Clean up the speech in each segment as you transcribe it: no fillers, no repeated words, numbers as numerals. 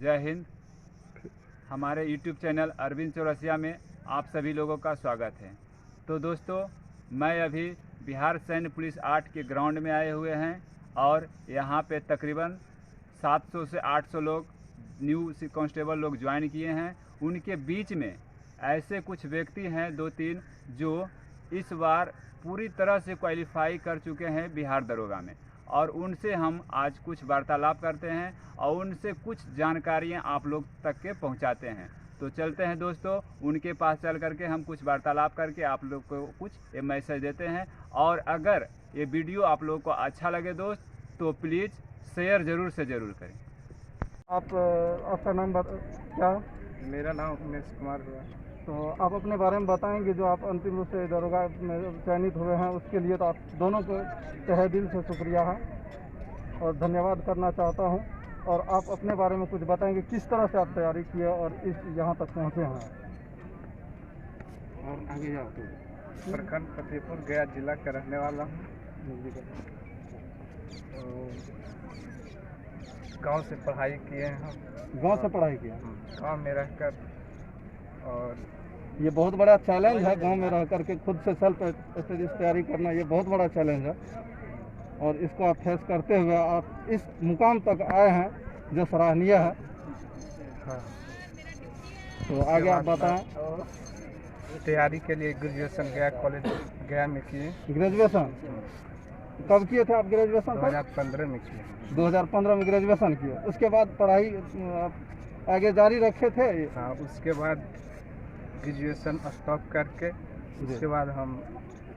जय हिंद। हमारे YouTube channel Arvind Chaurasia में आप सभी लोगों का स्वागत है। तो दोस्तों, मैं अभी बिहार सैन्य पुलिस 8 के ग्राउंड में आए हुए हैं और यहाँ पे तकरीबन 700 से 800 लोग न्यू कांस्टेबल लोग ज्वाइन किए हैं। उनके बीच में ऐसे कुछ व्यक्ति हैं 2-3 जो इस बार पूरी तरह से क्वालिफाई कर चुके हैं बिहार दरोगा में, और उनसे हम आज कुछ वार्तालाप करते हैं और उनसे कुछ जानकारियां आप लोग तक के पहुंचाते हैं। तो चलते हैं दोस्तों, उनके पास चल करके हम कुछ वार्तालाप करके आप लोग को कुछ ये मैसेज देते हैं। और अगर ये वीडियो आप लोग को अच्छा लगे दोस्त, तो प्लीज़ शेयर ज़रूर से ज़रूर करें। आपका नाम क्या? मेरा नाम उमेश कुमार हुआ। तो आप अपने बारे में बताएंगे, जो आप अंतिम रूप से दरोगा में चयनित हुए हैं उसके लिए तो आप दोनों को तहे दिल से शुक्रिया है और धन्यवाद करना चाहता हूं। और आप अपने बारे में कुछ बताएंगे, किस तरह से आप तैयारी किए और इस यहाँ तक पहुँचे हैं। और आगे जाओ तो प्रखंड फतेहपुर गया जिला का रहने वाला हूँ। गांव से पढ़ाई किए हैं हम। गांव से पढ़ाई किया? गांव में रहकर। और ये बहुत बड़ा चैलेंज है, गांव में रह करके खुद से सेल्फ स्टडीज तैयारी करना, ये बहुत बड़ा चैलेंज है। और इसको आप फेस करते हुए आप इस मुकाम तक आए हैं, जो सराहनीय है। हाँ, तो आगे आप बताएं। तैयारी के लिए ग्रेजुएशन गया कॉलेज गया में किए। ग्रेजुएशन कब किए थे आप? ग्रेजुएशन 2015 में किए। 2015 में ग्रेजुएशन किए, उसके बाद पढ़ाई आगे जारी रखे थे? हाँ, उसके बाद ग्रेजुएशन स्टॉप करके उसके बाद हम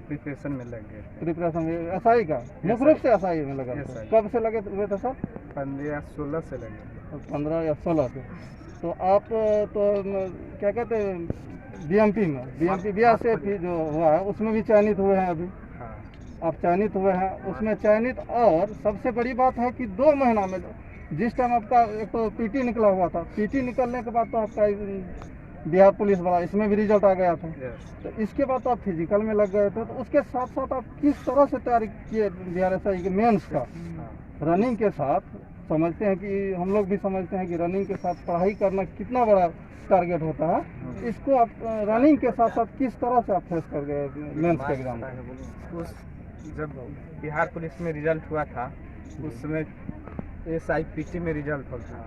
प्रिपरेशन में लग गए थे। प्रिपरेशन एसआई का मुख्य रूप से एसआई में लगा था? कब से लगे हुए थे सर? 15 या 16 से लगे। 15 या 16 से। तो आप तो क्या कहते हैं बीएमपी में, बीएमपी बीएसएफ जो हुआ है उसमें भी चयनित हुए हैं अभी? हाँ, आप चयनित हुए हैं उसमें चयनित। और सबसे बड़ी बात है कि 2 महीना में जिस टाइम आपका एक तो पीटी निकला हुआ था, पीटी निकलने के बाद तो आपका बिहार पुलिस वाला इसमें भी रिजल्ट आ गया था। तो इसके बाद तो आप फिजिकल में लग गए थे। तो उसके साथ साथ आप किस तरह से तैयारी किए बिहार एसआई के मेंस का? रनिंग के साथ समझते हैं कि हम लोग भी समझते हैं कि रनिंग के साथ पढ़ाई करना कितना बड़ा टारगेट होता है। इसको आप रनिंग के साथ साथ किस तरह से आप फेस कर गए मेंस के एग्जाम? जब बिहार पुलिस में रिजल्ट हुआ था उस समय SIPT में रिजल्ट हो था।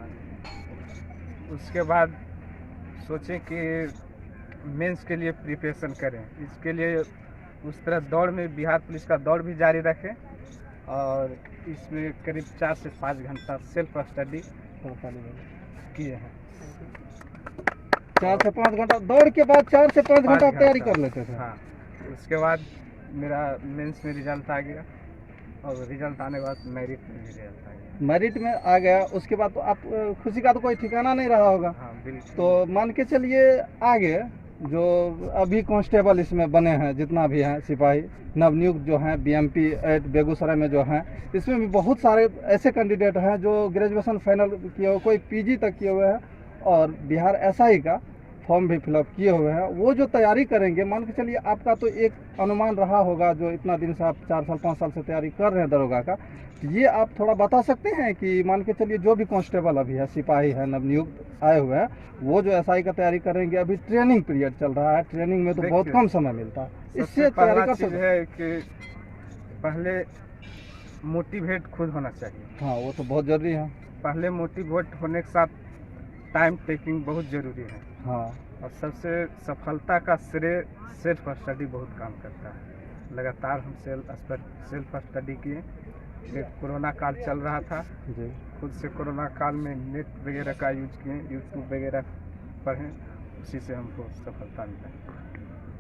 उसके बाद सोचे कि मेंस के लिए प्रिपरेशन करें। इसके लिए उस तरह दौड़ में बिहार पुलिस का दौड़ भी जारी रखें और इसमें करीब 4 से 5 घंटा सेल्फ स्टडी किए हैं। 4 से 5 घंटा दौड़ के बाद 4 से 5 घंटा तैयारी कर लेते थे? हाँ, उसके बाद मेरा मेंस में रिजल्ट आ गया और रिजल्ट आने के बाद मेरिट में भी रिजल्ट आ गया। मेरिट में आ गया, उसके बाद तो आप खुशी का तो कोई ठिकाना नहीं रहा होगा। हाँ, बिल्कुल। तो मान के चलिए आगे जो अभी कांस्टेबल इसमें बने हैं, जितना भी हैं सिपाही नवनियुक्त जो हैं बीएमपी 8 बेगूसराय में जो हैं, इसमें भी बहुत सारे ऐसे कैंडिडेट हैं जो ग्रेजुएशन फाइनल किए हुए, कोई पीजी तक किए हुए हैं और बिहार एसआई का फॉर्म भी फिलअप किए हुए हैं। वो जो तैयारी करेंगे, मान के चलिए आपका तो एक अनुमान रहा होगा, जो इतना दिन से आप 4 साल 5 साल से तैयारी कर रहे हैं दरोगा का, ये आप थोड़ा बता सकते हैं कि मान के चलिए जो भी कांस्टेबल अभी है, सिपाही है, नवनियुक्त आए हुए हैं, वो जो एसआई का तैयारी करेंगे, अभी ट्रेनिंग पीरियड चल रहा है, ट्रेनिंग में तो बहुत कम समय मिलता है, इससे तैयारी कर सकते है कि पहले मोटिवेट खुद होना चाहिए। हाँ, वो तो बहुत जरूरी है। पहले मोटिवेट होने के साथ टाइम टेकिंग बहुत जरूरी है। हाँ, और सबसे सफलता का श्रेय सेल्फ स्टडी बहुत काम करता है। लगातार हम सेल्फ स्टडी किए। एक कोरोना काल चल रहा था जी, खुद से कोरोना काल में नेट वगैरह का यूज किए, यूट्यूब वगैरह पढ़ें, उसी से हमको सफलता मिला।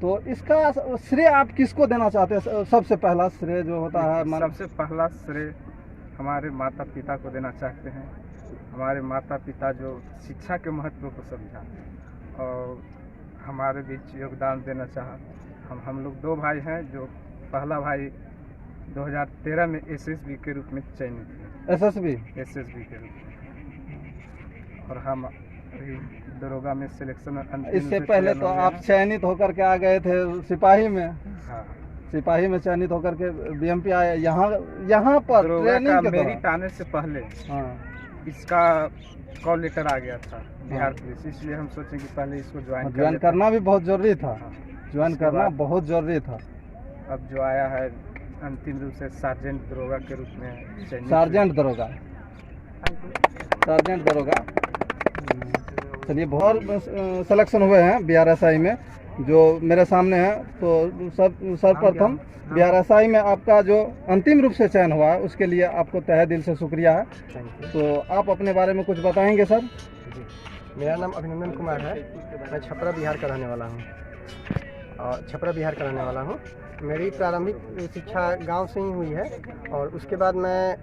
तो इसका श्रेय आप किसको देना चाहते हैं? सबसे पहला श्रेय जो होता है, सबसे पहला श्रेय हमारे माता पिता को देना चाहते हैं। हमारे माता पिता जो शिक्षा के महत्व को समझा और हमारे बीच योगदान देना चाहा। हम लोग 2 भाई हैं, जो पहला भाई 2013 में SSB के रूप में चयनित हुए। SSB के रूप में, और हम दरोगा में सिलेक्शन। इससे पहले तो आप चयनित होकर के आ गए थे सिपाही में। हाँ, सिपाही में चयनित होकर के बीएमपी आए। यहाँ पर ट्रेनिंग के मेरिट आने से पहले हाँ, इसका कॉल लेटर आ गया था बिहार पुलिस, इसलिए हम सोचे कि पहले इसको ज्वाइन करना भी बहुत जरूरी था। ज्वाइन उसके करना बाद- बहुत जरूरी था। अब जो आया है अंतिम रूप से सार्जेंट दरोगा के रूप में चयनित सार्जेंट दरोगा, सार्जेंट दरोगा। चलिए, बहुत सिलेक्शन हुए हैं BRSI में जो मेरे सामने है। तो सर्वप्रथम BRSI में आपका जो अंतिम रूप से चयन हुआ है उसके लिए आपको तहे दिल से शुक्रिया है। Thank you. तो आप अपने बारे में कुछ बताएंगे सर? जी, मेरा नाम अभिनंदन कुमार है। मैं छपरा बिहार का रहने वाला हूँ और छपरा बिहार का रहने वाला हूँ। मेरी प्रारंभिक शिक्षा गांव से ही हुई है और उसके बाद मैं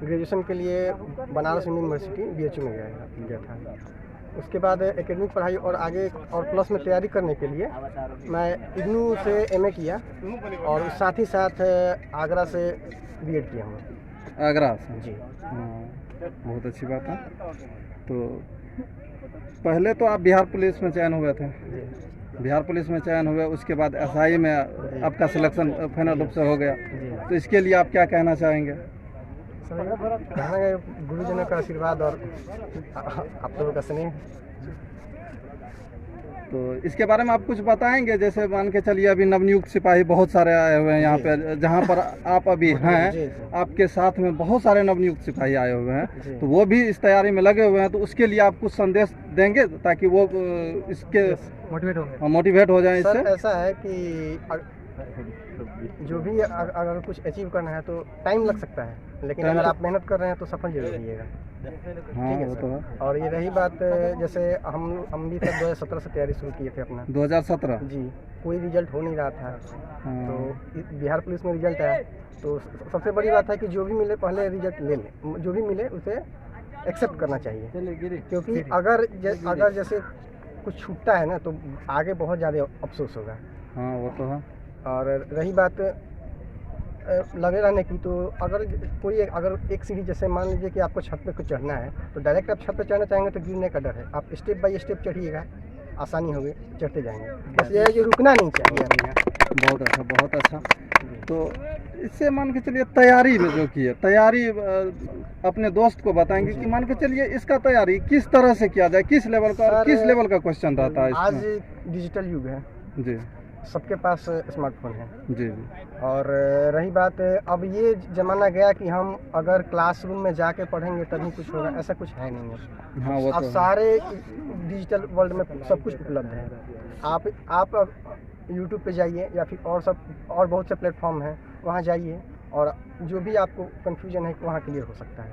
ग्रेजुएशन के लिए बनारस हिंदू यूनिवर्सिटी BHU में गया था। उसके बाद एकेडमिक पढ़ाई और आगे और प्लस में तैयारी करने के लिए मैं IGNOU से MA किया और साथ ही साथ आगरा से B.Ed किया हूँ। आगरा से? जी। हाँ, बहुत अच्छी बात है। तो पहले तो आप बिहार पुलिस में चयन हुए थे, बिहार पुलिस में चयन हुए, उसके बाद SI में आपका सिलेक्शन फाइनल रूप से हो गया। तो इसके लिए आप क्या कहना चाहेंगे? कहना है गुरुजनों का आशीर्वाद और आप लोगों का स्नेह। तो इसके बारे में आप कुछ बताएंगे? जैसे मान के चलिए अभी नवनियुक्त सिपाही बहुत सारे आए हुए हैं यहाँ पे, जहाँ पर आप अभी हैं, आपके साथ में बहुत सारे नवनियुक्त सिपाही आए हुए हैं, तो वो भी इस तैयारी में लगे हुए हैं। तो उसके लिए आप कुछ संदेश देंगे ताकि वो इसके मोटिवेट हो जाए इससे? सर, ऐसा है कि जो भी अगर कुछ अचीव करना है तो टाइम लग सकता है, लेकिन अगर आप मेहनत कर रहे हैं तो सफल जरूर होइएगा। हाँ, ठीक है वो सर। तो है। और ये रही बात, जैसे हम भी सर 2017 से तैयारी शुरू किए थे अपना। 2017? जी। कोई रिजल्ट हो नहीं रहा था, हाँ। तो बिहार पुलिस में रिजल्ट आया तो सबसे बड़ी बात है कि जो भी मिले पहले रिजल्ट ले लें, जो भी मिले उसे एक्सेप्ट करना चाहिए, क्योंकि अगर जैसे कुछ छूटता है ना तो आगे बहुत ज़्यादा अफसोस होगा। हाँ, वो तो है। और रही बात लगे रहने की, तो अगर एक सीढ़ी, जैसे मान लीजिए कि आपको छत पे कुछ चढ़ना है तो डायरेक्ट आप छत पे चढ़ना चाहेंगे तो गिरने का डर है। आप स्टेप बाय स्टेप चढ़िएगा, आसानी होगी, चढ़ते जाएंगे। बस ये है कि रुकना नहीं चाहिए। बहुत अच्छा, बहुत अच्छा। तो इससे मान के चलिए तैयारी में जो की है, तैयारी अपने दोस्त को बताएंगे कि मान के चलिए इसका तैयारी किस तरह से किया जाए, किस लेवल का, किस लेवल का क्वेश्चन रहता है आज इसमें? डिजिटल युग है जी सबके पास स्मार्टफोन है। जी। और रही बात, अब ये ज़माना गया कि हम अगर क्लासरूम में जाके पढ़ेंगे तभी कुछ होगा, ऐसा कुछ है नहीं है। हाँ, वो अब तो है। सारे डिजिटल वर्ल्ड में सब कुछ उपलब्ध है। आप यूट्यूब पे जाइए या फिर और बहुत से प्लेटफॉर्म हैं, वहाँ जाइए और जो भी आपको कन्फ्यूजन है वहाँ क्लियर हो सकता है।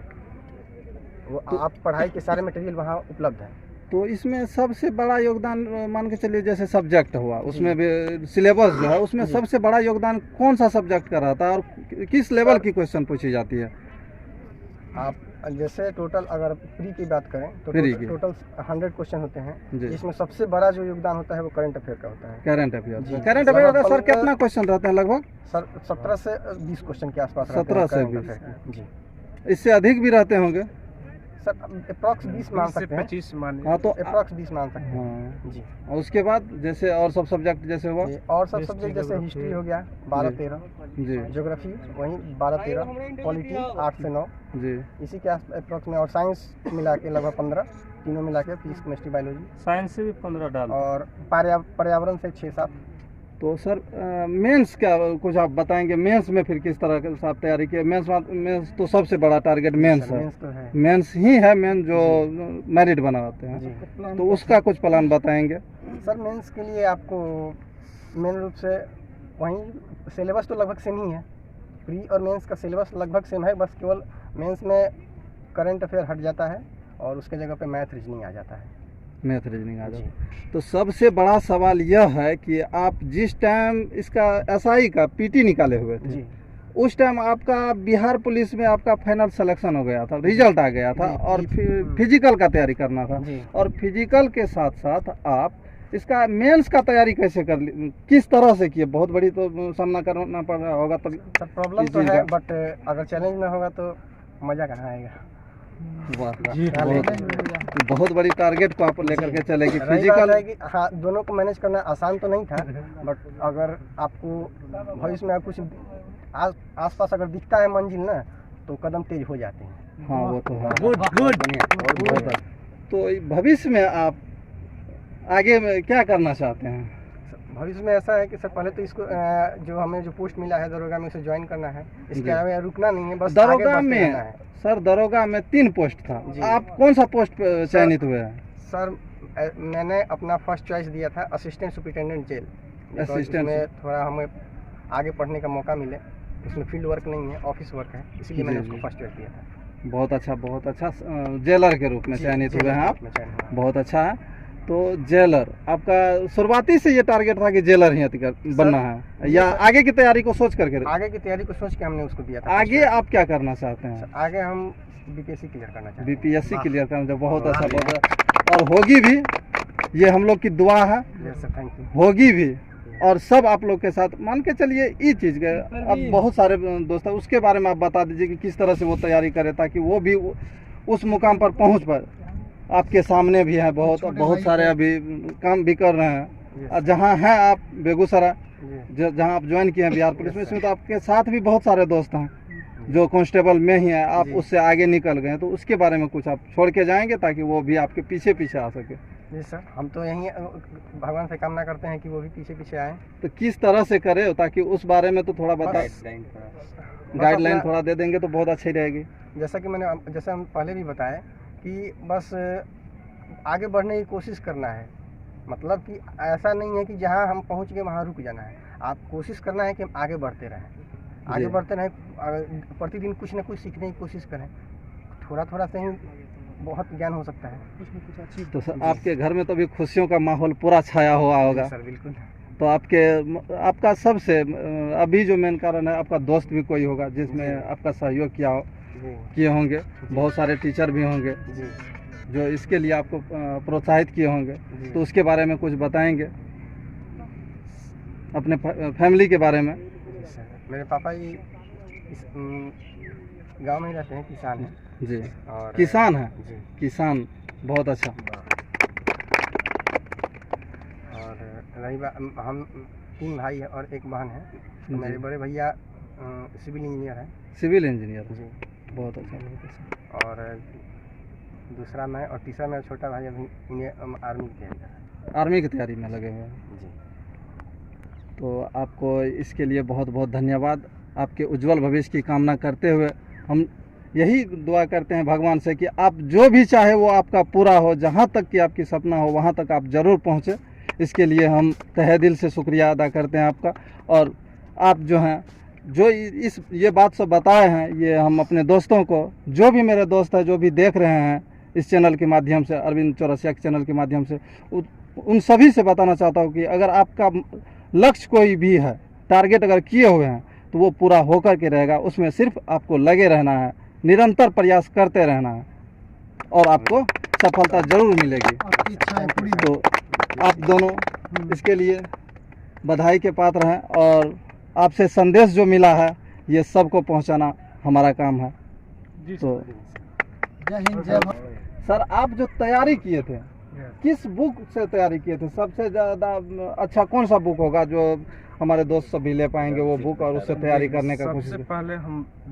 वो आप पढ़ाई के सारे मटेरियल वहाँ उपलब्ध है। तो इसमें सबसे बड़ा योगदान मान के चलिए जैसे सब्जेक्ट हुआ, उसमें भी सिलेबस जो है उसमें सबसे बड़ा योगदान कौन सा सब्जेक्ट का रहता है और किस लेवल की क्वेश्चन पूछी जाती है? आप जैसे टोटल अगर प्री की बात करें तो टोटल 100 क्वेश्चन होते हैं, जिसमें सबसे बड़ा जो योगदान होता है वो करंट अफेयर का होता है। करंट अफेयर का सर कितना क्वेश्चन रहते हैं? लगभग सर 17 से 20 क्वेश्चन के आसपास रहते हैं। 17 से current 20 affair के। जी इससे अधिक भी रहते होंगे सर, अप्रॉक्स 20 मान सकते हैं। 25 मान हाँ, तो अप्रॉक्स 20 मान सकते हैं। हाँ। जी। और उसके बाद जैसे और सब सब्जेक्ट जैसे हुआ और सब सब्जेक्ट जैसे हिस्ट्री हो गया 12-13, जी ज्योग्राफी वहीं 12-13, पॉलिटी 8 से 9, जी, इसी के अप्रॉक्स में, और साइंस मिला के लगभग 15, तीनों मिला के फिजिक्स केमिस्ट्री बायोलॉजी, साइंस से भी 15 डाल। और पर्यावरण से 6-7। तो सर मेंस क्या कुछ आप बताएंगे? मेंस में फिर किस तरह के आप तैयारी किए? मेंस तो सबसे बड़ा टारगेट मेंस है, मेंस तो है। मेंस ही है मेन जो मेरिट बनाते हैं, तो उसका कुछ प्लान बताएंगे? सर मेंस के लिए आपको मेन रूप से वहीं सिलेबस तो लगभग सेम ही है। प्री और मेंस का सिलेबस लगभग सेम है, बस केवल मेंस में करंट अफेयर हट जाता है और उसके जगह पे मैथ रीजनिंग आ जाता है। मैथ रीजनिंग आ जाए। तो सबसे बड़ा सवाल यह है कि आप जिस टाइम इसका SI का PT निकाले हुए थे जी। उस टाइम आपका बिहार पुलिस में आपका फाइनल सिलेक्शन हो गया था, रिजल्ट आ गया था, और फिर फिजिकल का तैयारी करना था, और फिजिकल के साथ साथ आप इसका मेंस का तैयारी कैसे कर ली, किस तरह से किए? बहुत बड़ी तो सामना करना पड़ रहा होगा तब। सर प्रॉब्लम तो है, बट अगर चैलेंज ना होगा तो मज़ा कहाँ आएगा। वाह, बहुत बड़ी टारगेट को आप लेकर के चले कि फिजिकल है कि हाँ, दोनों को मैनेज करना आसान तो नहीं था, बट अगर आपको भविष्य में कुछ आस पास अगर दिखता है मंजिल ना तो कदम तेज हो जाते हैं। हाँ वो तो है। Good good. तो भविष्य में आप आगे में क्या करना चाहते हैं? भविष्य में ऐसा है कि सर पहले तो इसको जो हमें जो पोस्ट मिला है दरोगा में उसे ज्वाइन करना है। इसके जी। अलावा रुकना नहीं है, बस आगे दरोगा बढ़ते में रहना है। सर दरोगा में 3 पोस्ट था, जी। आप कौन सा पोस्ट पे चयनित हुए हैं? सर मैंने अपना फर्स्ट चॉइस दिया था असिस्टेंट सुपरिटेंडेंट जेल। असिस्टेंट में थोड़ा हमें आगे पढ़ने का मौका मिले, उसमें फील्ड वर्क नहीं है, ऑफिस वर्क है, इसीलिए मैंने जी, उसको जी। फर्स्ट चॉइस दिया था। बहुत अच्छा जेलर के रूप में जी, चयनित जेलर हुए हैं के आप, रूप में चयन हुआ। बहुत अच्छा है। तो जेलर आपका शुरुआती से ये टारगेट था कि जेलर ही बनना है, ये या सर- आगे की तैयारी को सोच करके? आगे की तैयारी को सोच के हमने उसको दिया था। आगे आप क्या करना चाहते हैं? आगे हम बीपीएससी क्लियर करना चाहते हैं। बीपीएससी क्लियर करना चाहिए, बहुत अच्छा, बहुत अच्छा। और होगी भी, ये हम लोग की दुआ है, यस सर, थैंक यू। होगी भी। और सब आप लोग के साथ मान के चलिए ये चीज़ के अब बहुत सारे दोस्त हैं, उसके बारे में आप बता दीजिए कि किस तरह से वो तैयारी करे ताकि वो भी उस मुकाम पर पहुंच पाए। आपके सामने भी है बहुत सारे अभी काम भी कर रहे हैं। और जहाँ हैं आप बेगूसराय, जहाँ आप ज्वाइन किए हैं बिहार पुलिस में, इसमें तो आपके साथ भी बहुत सारे दोस्त हैं जो कांस्टेबल में ही हैं, आप जी। उससे आगे निकल गए, तो उसके बारे में कुछ आप छोड़ के जाएंगे ताकि वो भी आपके पीछे पीछे आ सके? जी सर, हम तो यही भगवान से कामना करते हैं कि वो भी पीछे पीछे आए। तो किस तरह से करे ताकि उस बारे में तो थोड़ा बता, गाइडलाइन अपना- थोड़ा दे देंगे तो बहुत अच्छी रहेगी। जैसा हम पहले भी बताए कि बस आगे बढ़ने की कोशिश करना है। मतलब कि ऐसा नहीं है कि जहाँ हम पहुँच गए वहाँ रुक जाना है। आप कोशिश करना है कि हम आगे बढ़ते रहें, आगे जी। बढ़ते रहें, प्रतिदिन कुछ न कुछ सीखने की कोशिश करें। थोड़ा थोड़ा से ही बहुत ज्ञान हो सकता है। तो सर आपके घर में तो अभी खुशियों का माहौल पूरा छाया हुआ होगा। जी सर, बिल्कुल। तो आपका सबसे अभी जो मेन कारण है, आपका दोस्त भी कोई होगा जिसमें जी। आपका सहयोग जी किए होंगे, बहुत सारे टीचर भी होंगे जी जो इसके लिए आपको प्रोत्साहित किए होंगे, जी। तो उसके बारे में कुछ बताएंगे अपने फैमिली के बारे में? जी सर, मेरे पापा जी इस गांव में ही रहते हैं, किसान हैं। जी, और किसान है, जी। किसान, बहुत अच्छा। और रही बात, हम 3 भाई हैं और 1 बहन है। जी। मेरे बड़े भैया सिविल इंजीनियर हैं। सिविल इंजीनियर, जी। बहुत अच्छा, बहुत अच्छा। और दूसरा मैं, और तीसरा मेरा छोटा भाई अभी आर्मी की तैयारी कर रहा है। आर्मी की तैयारी में लगे हुए हैं। जी। तो आपको इसके लिए बहुत बहुत धन्यवाद। आपके उज्जवल भविष्य की कामना करते हुए हम यही दुआ करते हैं भगवान से कि आप जो भी चाहे वो आपका पूरा हो, जहाँ तक कि आपकी सपना हो वहाँ तक आप ज़रूर पहुँचे। इसके लिए हम तहे दिल से शुक्रिया अदा करते हैं आपका। और आप जो हैं, जो ये बात सब बताए हैं, ये हम अपने दोस्तों को, जो भी मेरे दोस्त हैं जो भी देख रहे हैं इस चैनल के माध्यम से, अरविंद चौरसिया के चैनल के माध्यम से, उन सभी से बताना चाहता हूँ कि अगर आपका लक्ष्य कोई भी है, टारगेट अगर किए हुए हैं, तो वो पूरा होकर के रहेगा। उसमें सिर्फ आपको लगे रहना है, निरंतर प्रयास करते रहना है और आपको सफलता जरूर मिलेगी। तो आप दोनों इसके लिए बधाई के पात्र हैं और आपसे संदेश जो मिला है ये सबको पहुंचाना हमारा काम है। तो जय हिंद, जय सर, आप जो तैयारी किए थे, किस बुक से तैयारी किए थे? सबसे ज़्यादा अच्छा कौन सा बुक होगा जो हमारे दोस्त सभी ले पाएंगे वो बुक और उससे तैयारी करने का कोशिश? सबसे पहले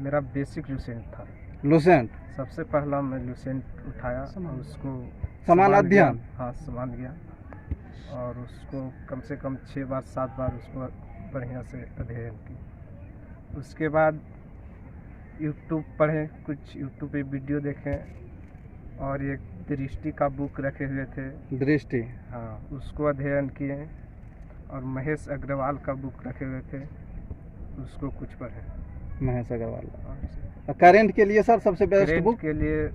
मेरा बेसिक लुसेंट था। लुसेंट, सबसे पहला मैं लुसेंट उठाया और उसको समान अध्ययन। हाँ, समान गया और उसको कम से कम 6 बार 7 बार उसको बढ़िया से अध्ययन की। उसके बाद यूट्यूब पढ़ें, कुछ यूट्यूब पे वीडियो देखें और एक दृष्टि का बुक रखे हुए थे, दृष्टि, हाँ, उसको अध्ययन किए। और महेश अग्रवाल का बुक रखे हुए थे, उसको कुछ पढ़ें। महेश अग्रवाल। करेंट के लिए सर सबसे बेस्ट करेंट बुक? के लिए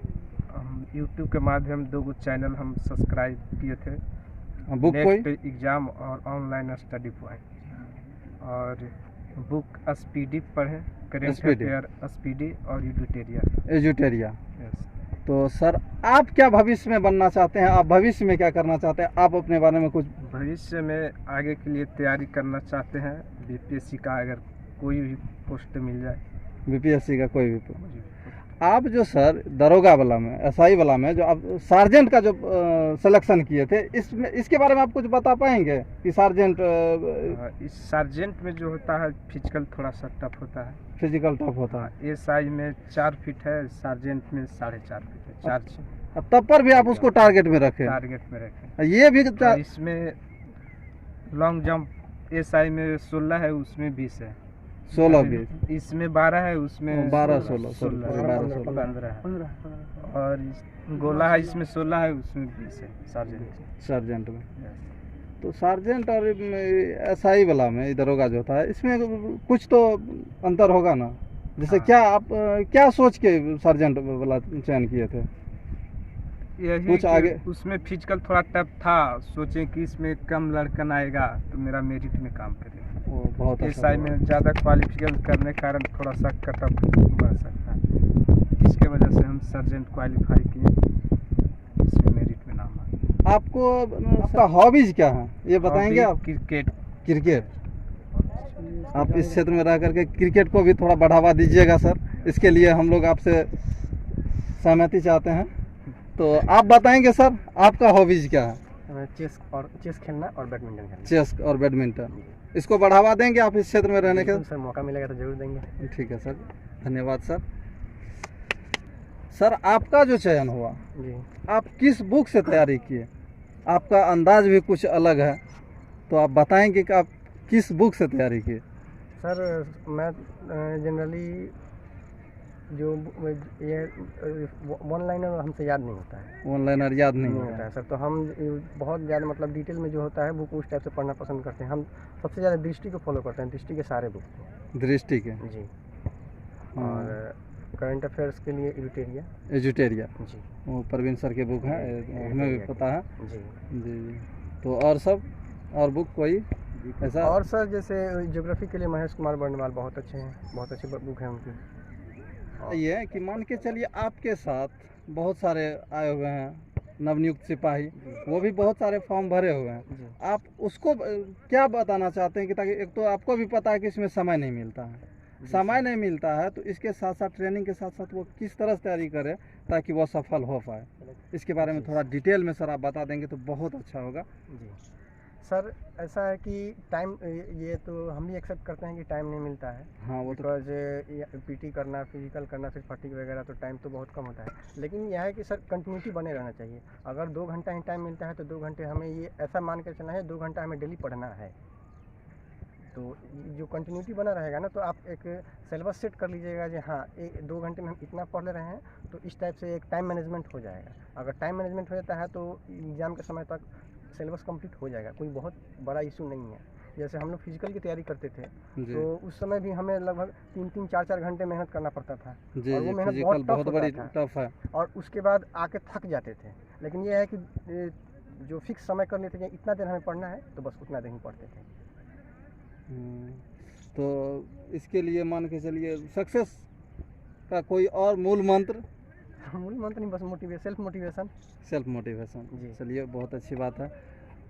हम यूट्यूब के माध्यम 2 चैनल हम सब्सक्राइब किए थे, बुक कोई? नेक्स्ट एग्जाम और ऑनलाइन स्टडी पॉइंट। और बुक स्पीडी पढ़ें, करेंट स्पीडी। अफेयर स्पीडी और एजुटेरिया। एजुटेरिया। यस। तो सर आप क्या भविष्य में बनना चाहते हैं? आप भविष्य में क्या करना चाहते हैं? आप अपने बारे में कुछ? भविष्य में आगे के लिए तैयारी करना चाहते हैं, बीपीएससी का अगर कोई भी पोस्ट मिल जाए। बीपीएससी का कोई भी? आप जो सर दरोगा वाला में, एसआई वाला में, जो आप सार्जेंट का जो सिलेक्शन किए थे, इसमें इसके बारे में आप कुछ बता पाएंगे कि सार्जेंट इस सार्जेंट में जो होता है फिजिकल थोड़ा सा टफ होता है। फिजिकल टफ होता है, एसआई में 4 फीट है, सार्जेंट में 4.5 फीट है, 4 तब पर भी आप उसको टारगेट में रखे। टारगेट में रखे। ये भी और इसमें लॉन्ग जंप एसआई में 16 है, उसमें 20 है। 16-20, इसमें 12 है, उसमें 12-16 15 है। और गोला है, इसमें 16 है, उसमें 20 है सार्जेंट में। तो सार्जेंट और एसआई वाला में दरोगा जो होता है, इसमें कुछ तो अंतर होगा ना? जैसे हाँ। क्या आप क्या सोच के सार्जेंट वाला चयन किए थे? यही कुछ कि आगे उसमें फिजिकल थोड़ा टफ था, सोचे कि इसमें कम लड़कन आएगा तो मेरा मेरिट में काम करेगा। वो बहुत अच्छा एसआई में ज़्यादा क्वालिफिकेशन करने के कारण थोड़ा सा कटअप बढ़ सकता है। इसके वजह से हम सर्जेंट क्वालिफाई किए, इसमें मेरिट में नाम आया। आपको आपका हॉबीज क्या है ये बताएंगे आप? क्रिकेट। क्रिकेट। आप इस क्षेत्र में रह करके क्रिकेट को भी थोड़ा बढ़ावा दीजिएगा सर, इसके लिए हम लोग आपसे सहमति चाहते हैं। तो आप बताएंगे सर, आपका हॉबीज क्या है? चेस खेलना और बैडमिंटन खेलना। चेस और बैडमिंटन, इसको बढ़ावा देंगे आप इस क्षेत्र में रहने के? सर मौका मिलेगा तो जरूर देंगे। ठीक है सर, धन्यवाद सर। सर आपका जो चयन हुआ, जी आप किस बुक से तैयारी किए? आपका अंदाज भी कुछ अलग है, तो आप बताएंगे कि आप किस बुक से तैयारी किए? सर मैं जनरली जो ये वन लाइनर हमसे याद नहीं होता है। ऑनलाइनर याद नहीं होता है सर, तो हम बहुत ज़्यादा मतलब डिटेल में जो होता है बुक उस टाइप से पढ़ना पसंद करते हैं। हम सबसे ज़्यादा दृष्टि को फॉलो करते हैं, दृष्टि के सारे बुक को। दृष्टि के? जी। हाँ। और करंट अफेयर्स के लिए एजुटेरिया, जी, वो परवीन सर के बुक है, हमें भी पता है। जी जी। तो और सब और बुक कोई ऐसा? और सर जैसे ज्योग्राफी के लिए महेश कुमार बर्नवाल बहुत अच्छे हैं, बहुत अच्छी बुक है उनकी। ये है कि मान के चलिए आपके साथ बहुत सारे आए हुए हैं नवनियुक्त सिपाही, वो भी बहुत सारे फॉर्म भरे हुए हैं, जी। आप उसको क्या बताना चाहते हैं कि ताकि एक तो आपको भी पता है कि इसमें समय नहीं मिलता है, समय नहीं मिलता है, तो इसके साथ साथ ट्रेनिंग के साथ साथ वो किस तरह से तैयारी करे ताकि वो सफल हो पाए, इसके बारे में थोड़ा डिटेल में सर आप बता देंगे तो बहुत अच्छा होगा। जी सर, ऐसा है कि टाइम, ये तो हम भी एक्सेप्ट करते हैं कि टाइम नहीं मिलता है। हाँ वो तो बिकॉज पीटी करना, फिजिकल करना, फिर फटीग वगैरह, तो टाइम तो बहुत कम होता है। लेकिन यह है कि सर कंटिन्यूटी बने रहना चाहिए। अगर 2 घंटा ही टाइम मिलता है तो 2 घंटे हमें ये ऐसा मान के चलना है, 2 घंटा हमें डेली पढ़ना है। तो जो कंटिन्यूटी बना रहेगा ना, तो आप एक सिलेबस सेट कर लीजिएगा कि हाँ 2 घंटे में हम इतना पढ़ ले रहे हैं, तो इस टाइप से एक टाइम मैनेजमेंट हो जाएगा। अगर टाइम मैनेजमेंट हो जाता है तो एग्ज़ाम के समय तक सिलेबस कंप्लीट हो जाएगा, कोई बहुत बड़ा इशू नहीं है। जैसे हम लोग फिजिकल की तैयारी करते थे तो उस समय भी हमें लगभग 3-3, 4-4 घंटे मेहनत करना पड़ता था। जी और वो जी, मेहनत फिजिकल बहुत होता बड़ी था। टफ है। और उसके बाद आके थक जाते थे। लेकिन ये है कि जो फिक्स समय कर लेते थे, इतना देर हमें पढ़ना है तो बस उतना देर ही पढ़ते थे। तो इसके लिए मान के चलिए सक्सेस का कोई और मूल मंत्र? मूल मंत्र नहीं, बस सेल्फ मोटिवेशन। Self motivation. जी। चलिए बहुत अच्छी बात है।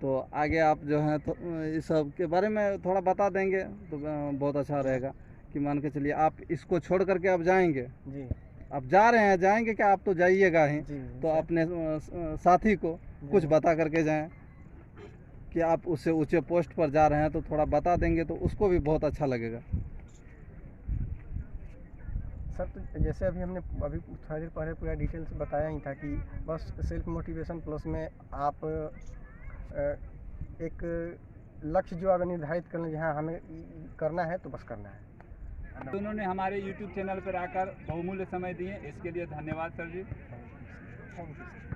तो आगे आप जो हैं तो इस सब के बारे में थोड़ा बता देंगे तो बहुत अच्छा रहेगा कि मान के चलिए आप इसको छोड़ करके आप जाएंगे, जी आप जा रहे हैं, जाएंगे क्या? आप तो जाइएगा ही, जी तो सर। अपने साथी को कुछ जी। बता करके जाएं कि आप उससे ऊंचे पोस्ट पर जा रहे हैं, तो थोड़ा बता देंगे तो उसको भी बहुत अच्छा लगेगा। सर तो जैसे हमने थोड़ी देर पहले पूरा डिटेल्स बताया ही था कि बस सेल्फ मोटिवेशन प्लस में आप एक लक्ष्य जो अगर निर्धारित कर लें, हाँ हमें करना है तो बस करना है। दोनों ने हमारे YouTube चैनल पर आकर बहुमूल्य समय दिए, इसके लिए धन्यवाद सर जी। Thank you.